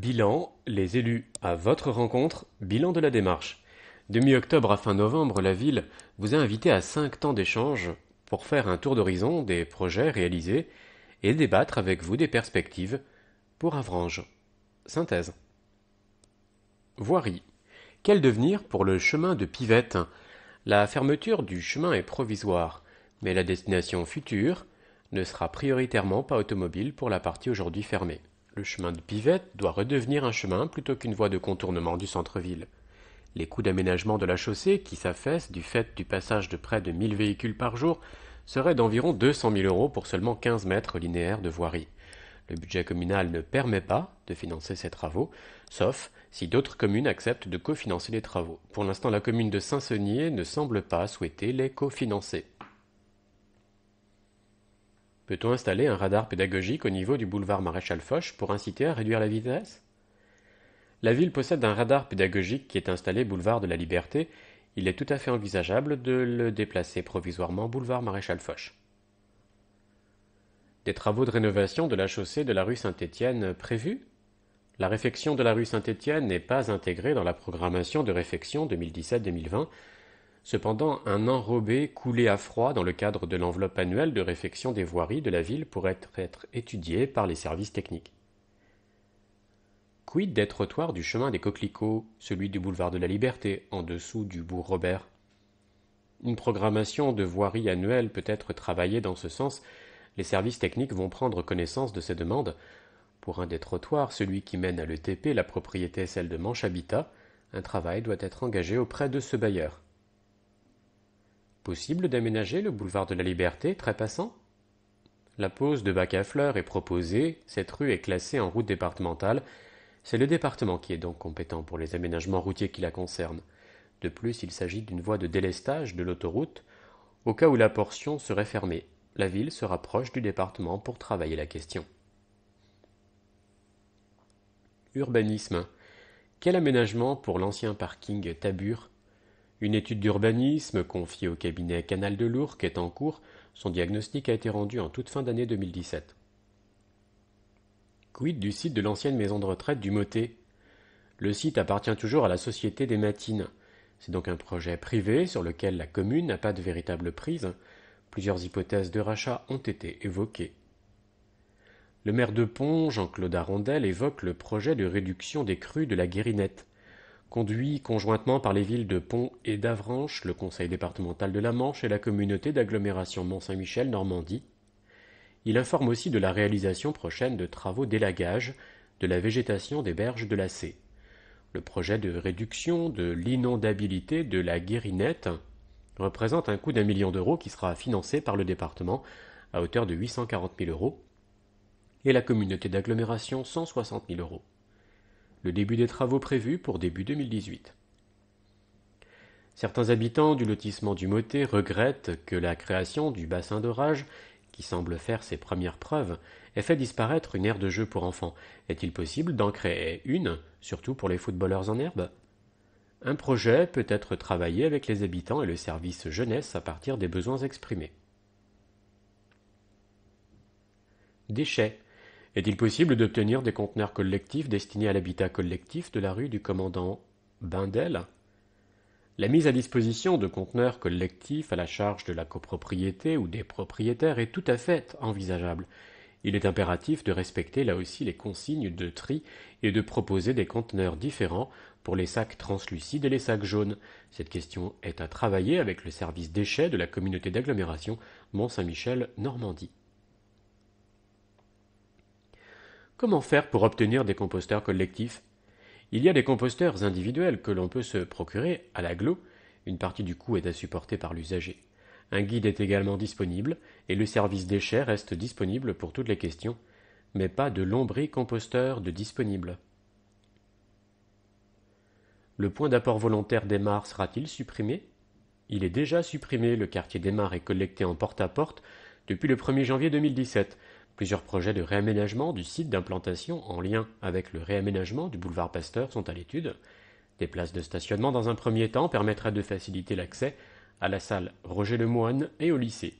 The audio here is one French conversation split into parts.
Bilan, les élus à votre rencontre, bilan de la démarche. De mi-octobre à fin novembre, la ville vous a invité à 5 temps d'échange pour faire un tour d'horizon des projets réalisés et débattre avec vous des perspectives pour Avranches. Synthèse. Voirie. Quel devenir pour le chemin de Pivette? La fermeture du chemin est provisoire, mais la destination future ne sera prioritairement pas automobile pour la partie aujourd'hui fermée. Le chemin de Pivette doit redevenir un chemin plutôt qu'une voie de contournement du centre-ville. Les coûts d'aménagement de la chaussée, qui s'affaissent du fait du passage de près de 1000 véhicules par jour, seraient d'environ 200 000 euros pour seulement 15 mètres linéaires de voirie. Le budget communal ne permet pas de financer ces travaux, sauf si d'autres communes acceptent de cofinancer les travaux. Pour l'instant, la commune de Saint-Saunier ne semble pas souhaiter les cofinancer. Peut-on installer un radar pédagogique au niveau du boulevard Maréchal Foch pour inciter à réduire la vitesse? La ville possède un radar pédagogique qui est installé boulevard de la Liberté. Il est tout à fait envisageable de le déplacer provisoirement boulevard Maréchal Foch. Des travaux de rénovation de la chaussée de la rue Saint-Étienne prévus? La réfection de la rue Saint-Étienne n'est pas intégrée dans la programmation de réfection 2017-2020. Cependant, un enrobé coulé à froid dans le cadre de l'enveloppe annuelle de réfection des voiries de la ville pourrait être étudié par les services techniques. Quid des trottoirs du chemin des Coquelicots, celui du boulevard de la Liberté, en dessous du bourg Robert? Une programmation de voirie annuelle peut être travaillée dans ce sens. Les services techniques vont prendre connaissance de ces demandes. Pour un des trottoirs, celui qui mène à l'ETP, la propriété est celle de Manche Habitat, un travail doit être engagé auprès de ce bailleur. Possible d'aménager le boulevard de la Liberté, très passant? La pose de bacs à fleurs est proposée, cette rue est classée en route départementale, c'est le département qui est donc compétent pour les aménagements routiers qui la concernent. De plus, il s'agit d'une voie de délestage de l'autoroute, au cas où la portion serait fermée. La ville se rapproche du département pour travailler la question. Urbanisme. Quel aménagement pour l'ancien parking Tabur? Une étude d'urbanisme confiée au cabinet Canal de l'Ourcq est en cours. Son diagnostic a été rendu en toute fin d'année 2017. Quid du site de l'ancienne maison de retraite du Motet? Le site appartient toujours à la Société des Matines. C'est donc un projet privé sur lequel la commune n'a pas de véritable prise. Plusieurs hypothèses de rachat ont été évoquées. Le maire de Pont, Jean-Claude Arondel, évoque le projet de réduction des crues de la Guérinette. Conduit conjointement par les villes de Pont et d'Avranches, le conseil départemental de la Manche et la communauté d'agglomération Mont-Saint-Michel-Normandie, il informe aussi de la réalisation prochaine de travaux d'élagage de la végétation des berges de la Cé. Le projet de réduction de l'inondabilité de la Guérinette représente un coût d'1 million d'euros qui sera financé par le département à hauteur de 840 000 euros et la communauté d'agglomération 160 000 euros. Le début des travaux prévus pour début 2018. Certains habitants du lotissement du Motet regrettent que la création du bassin d'orage, qui semble faire ses premières preuves, ait fait disparaître une aire de jeu pour enfants. Est-il possible d'en créer une, surtout pour les footballeurs en herbe? Un projet peut être travaillé avec les habitants et le service jeunesse à partir des besoins exprimés. Déchets. Est-il possible d'obtenir des conteneurs collectifs destinés à l'habitat collectif de la rue du commandant Bindel? La mise à disposition de conteneurs collectifs à la charge de la copropriété ou des propriétaires est tout à fait envisageable. Il est impératif de respecter là aussi les consignes de tri et de proposer des conteneurs différents pour les sacs translucides et les sacs jaunes. Cette question est à travailler avec le service déchets de la communauté d'agglomération Mont-Saint-Michel-Normandie. Comment faire pour obtenir des composteurs collectifs? Il y a des composteurs individuels que l'on peut se procurer à l'agglo. Une partie du coût est à supporter par l'usager. Un guide est également disponible et le service déchets reste disponible pour toutes les questions, mais pas de lombricomposteur de disponible. Le point d'apport volontaire d'Aymar sera-t-il supprimé? Il est déjà supprimé, le quartier d'Aymar est collecté en porte-à-porte depuis le 1er janvier 2017. Plusieurs projets de réaménagement du site d'implantation en lien avec le réaménagement du boulevard Pasteur sont à l'étude. Des places de stationnement dans un premier temps permettraient de faciliter l'accès à la salle Roger Lemoine et au lycée.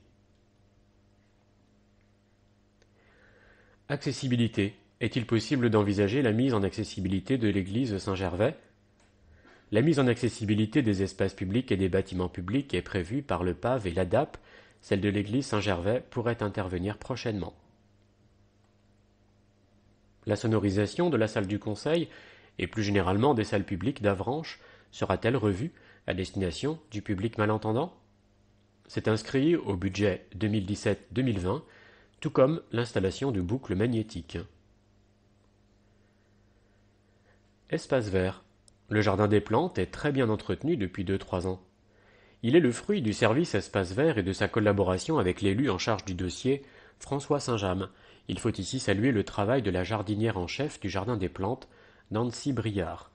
Accessibilité. Est-il possible d'envisager la mise en accessibilité de l'église Saint-Gervais? La mise en accessibilité des espaces publics et des bâtiments publics est prévue par le PAV et l'ADAP. Celle de l'église Saint-Gervais pourrait intervenir prochainement. La sonorisation de la salle du Conseil, et plus généralement des salles publiques d'Avranches, sera-t-elle revue à destination du public malentendant? C'est inscrit au budget 2017-2020, tout comme l'installation de boucles magnétiques. Espace vert. Le jardin des plantes est très bien entretenu depuis 2-3 ans. Il est le fruit du service Espace vert et de sa collaboration avec l'élu en charge du dossier, François Saint-James. Il faut ici saluer le travail de la jardinière en chef du jardin des plantes, Nancy Briard.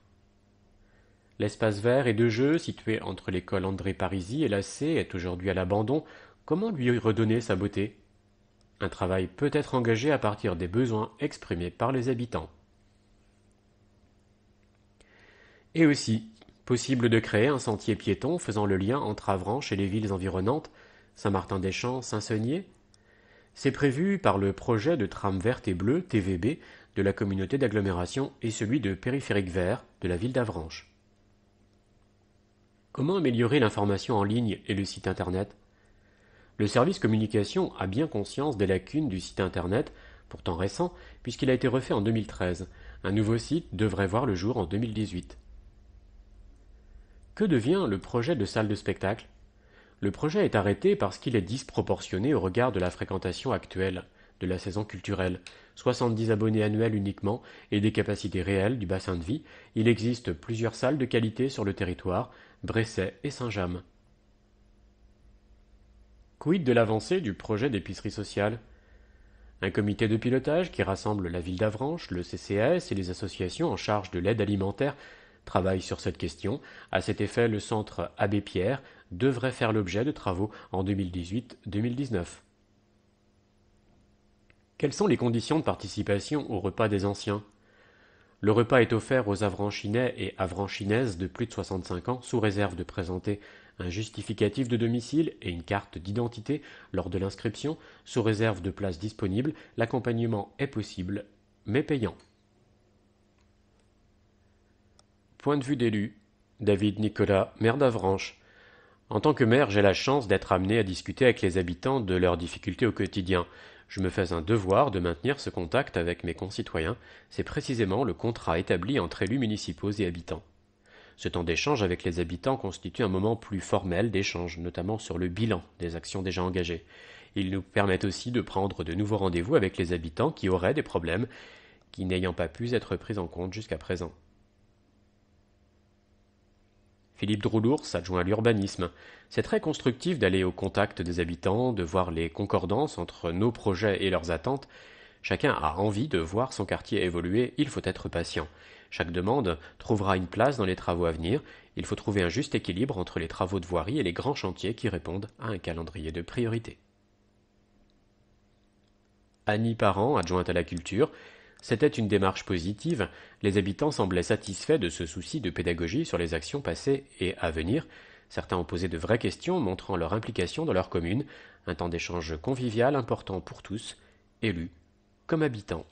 L'espace vert et de jeu, situé entre l'école André Parisi et la C, est aujourd'hui à l'abandon. Comment lui redonner sa beauté? Un travail peut être engagé à partir des besoins exprimés par les habitants. Et aussi, possible de créer un sentier piéton faisant le lien entre Avranches et les villes environnantes, Saint-Martin-des-Champs, Saint-Saunier. C'est prévu par le projet de tram verte et bleue, TVB, de la communauté d'agglomération et celui de périphérique vert de la ville d'Avranches. Comment améliorer l'information en ligne et le site internet? Le service communication a bien conscience des lacunes du site internet, pourtant récent, puisqu'il a été refait en 2013. Un nouveau site devrait voir le jour en 2018. Que devient le projet de salle de spectacle? Le projet est arrêté parce qu'il est disproportionné au regard de la fréquentation actuelle de la saison culturelle. 70 abonnés annuels uniquement et des capacités réelles du bassin de vie. Il existe plusieurs salles de qualité sur le territoire, Bresset et Saint-James. Quid de l'avancée du projet d'épicerie sociale? Un comité de pilotage qui rassemble la ville d'Avranches, le CCAS et les associations en charge de l'aide alimentaire travaille sur cette question. À cet effet, le centre Abbé Pierre devrait faire l'objet de travaux en 2018-2019. Quelles sont les conditions de participation au repas des anciens? Le repas est offert aux Avranchinais et Avranchinaises de plus de 65 ans sous réserve de présenter un justificatif de domicile et une carte d'identité lors de l'inscription, sous réserve de places disponibles. L'accompagnement est possible, mais payant. Point de vue d'élu. David Nicolas, maire d'Avranches. En tant que maire, j'ai la chance d'être amené à discuter avec les habitants de leurs difficultés au quotidien. Je me fais un devoir de maintenir ce contact avec mes concitoyens. C'est précisément le contrat établi entre élus municipaux et habitants. Ce temps d'échange avec les habitants constitue un moment plus formel d'échange, notamment sur le bilan des actions déjà engagées. Il nous permet aussi de prendre de nouveaux rendez-vous avec les habitants qui auraient des problèmes qui n'ayant pas pu être pris en compte jusqu'à présent. Philippe Droulours, adjoint à l'urbanisme. C'est très constructif d'aller au contact des habitants, de voir les concordances entre nos projets et leurs attentes. Chacun a envie de voir son quartier évoluer, il faut être patient. Chaque demande trouvera une place dans les travaux à venir. Il faut trouver un juste équilibre entre les travaux de voirie et les grands chantiers qui répondent à un calendrier de priorité. Annie Parent, adjointe à la culture. C'était une démarche positive. Les habitants semblaient satisfaits de ce souci de pédagogie sur les actions passées et à venir. Certains ont posé de vraies questions montrant leur implication dans leur commune. Un temps d'échange convivial important pour tous, élus comme habitants.